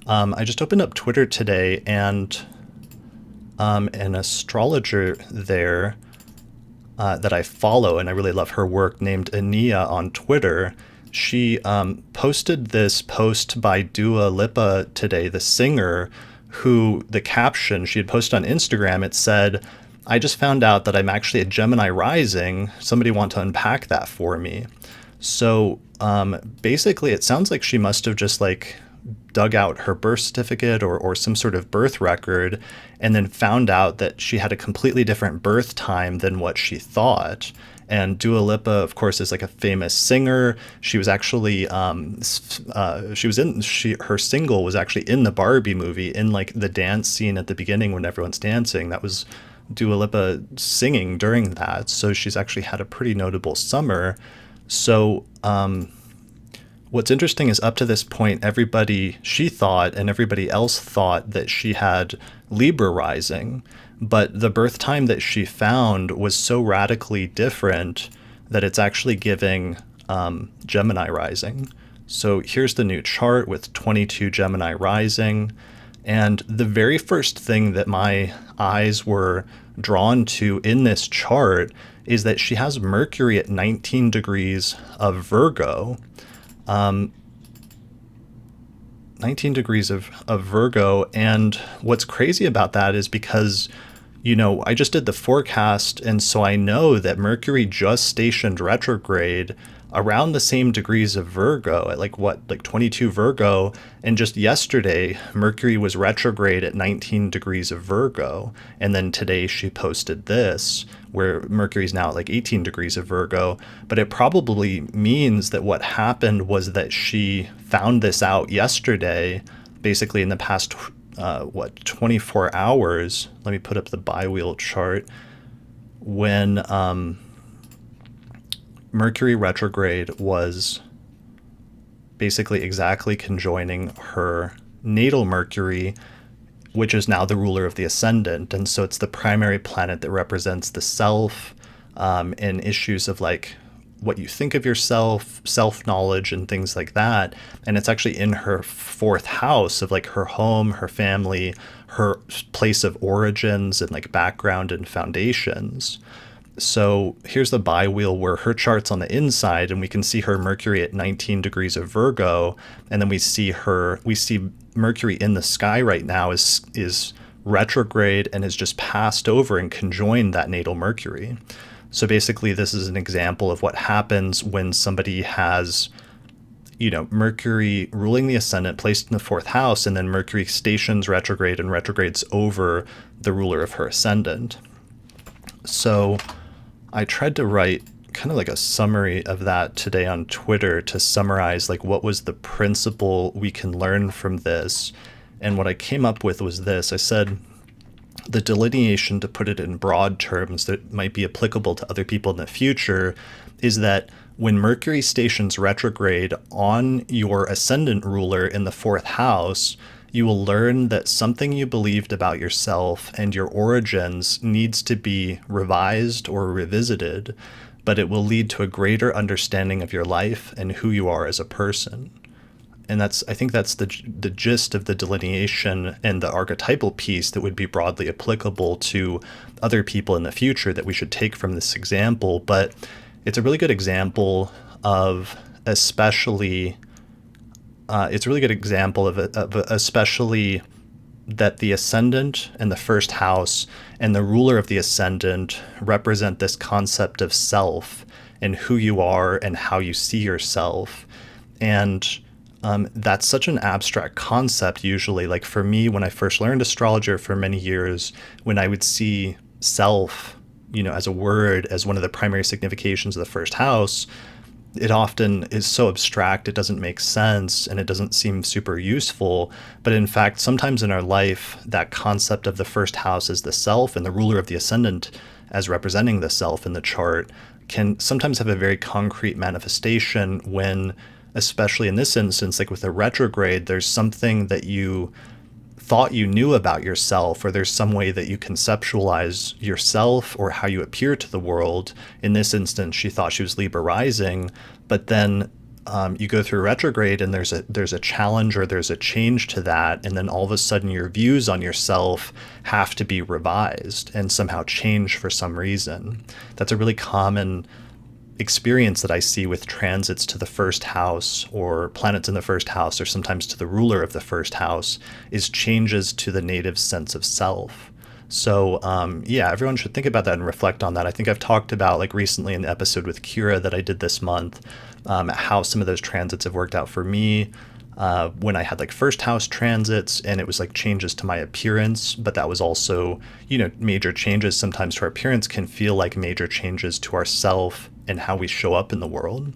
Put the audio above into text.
I just opened up Twitter today, and an astrologer there that I follow, and I really love her work, named Ania on Twitter. She posted this post by Dua Lipa today, the singer, who the caption she had posted on Instagram, it said, "I just found out that I'm actually a Gemini rising. Somebody want to unpack that for me?" So basically, it sounds like she must have just like dug out her birth certificate or some sort of birth record and then found out that she had a completely different birth time than what she thought. And Dua Lipa, of course, is like a famous singer. She was actually, her single was actually in the Barbie movie, in like the dance scene at the beginning when everyone's dancing. That was Dua Lipa singing during that. So she's actually had a pretty notable summer. So, what's interesting is up to this point, she thought and everybody else thought that she had Libra rising, but the birth time that she found was so radically different that it's actually giving Gemini rising. So here's the new chart with 22 Gemini rising. And the very first thing that my eyes were drawn to in this chart is that she has Mercury at 19 degrees of Virgo. 19 degrees of Virgo. And what's crazy about that is because, I just did the forecast. And so I know that Mercury just stationed retrograde around the same degrees of Virgo at like 22 Virgo. And just yesterday, Mercury was retrograde at 19 degrees of Virgo. And then today she posted this, where Mercury's now at like 18 degrees of Virgo. But it probably means that what happened was that she found this out yesterday, basically in the past, 24 hours. Let me put up the bi-wheel chart. When Mercury retrograde was basically exactly conjoining her natal Mercury, which is now the ruler of the ascendant. And so it's the primary planet that represents the self, and issues of like what you think of yourself, self-knowledge, and things like that. And it's actually in her fourth house of like her home, her family, her place of origins, and like background and foundations. So here's the bi-wheel where her chart's on the inside, and we can see her Mercury at 19 degrees of Virgo. And then we see Mercury in the sky right now is retrograde and has just passed over and conjoined that natal Mercury. So basically, this is an example of what happens when somebody has, Mercury ruling the ascendant placed in the fourth house, and then Mercury stations retrograde and retrogrades over the ruler of her ascendant. So I tried to write kind of like a summary of that today on Twitter to summarize like what was the principle we can learn from this. And what I came up with was this. I said the delineation, to put it in broad terms that might be applicable to other people in the future, is that when Mercury stations retrograde on your ascendant ruler in the fourth house, you will learn that something you believed about yourself and your origins needs to be revised or revisited, but it will lead to a greater understanding of your life and who you are as a person. And I think that's the gist of the delineation and the archetypal piece that would be broadly applicable to other people in the future that we should take from this example. But it's a really good example of especially that the ascendant and the first house and the ruler of the ascendant represent this concept of self and who you are and how you see yourself. And that's such an abstract concept usually. Like for me, when I first learned astrology for many years, when I would see self, as a word, as one of the primary significations of the first house, it often is so abstract, it doesn't make sense, and it doesn't seem super useful. But in fact, sometimes in our life, that concept of the first house as the self and the ruler of the ascendant as representing the self in the chart can sometimes have a very concrete manifestation when, especially in this instance, like with a retrograde, there's something that you thought you knew about yourself, or there's some way that you conceptualize yourself or how you appear to the world. In this instance, she thought she was Libra rising, but then you go through retrograde and there's a challenge or there's a change to that, and then all of a sudden your views on yourself have to be revised and somehow change for some reason. That's a really common experience that I see with transits to the first house or planets in the first house, or sometimes to the ruler of the first house, is changes to the native sense of self. So yeah, everyone should think about that and reflect on that. I think I've talked about, like recently in the episode with Kira that I did this month, how some of those transits have worked out for me. When I had like first house transits, and it was like changes to my appearance, but that was also, major changes sometimes to our appearance can feel like major changes to ourself and how we show up in the world.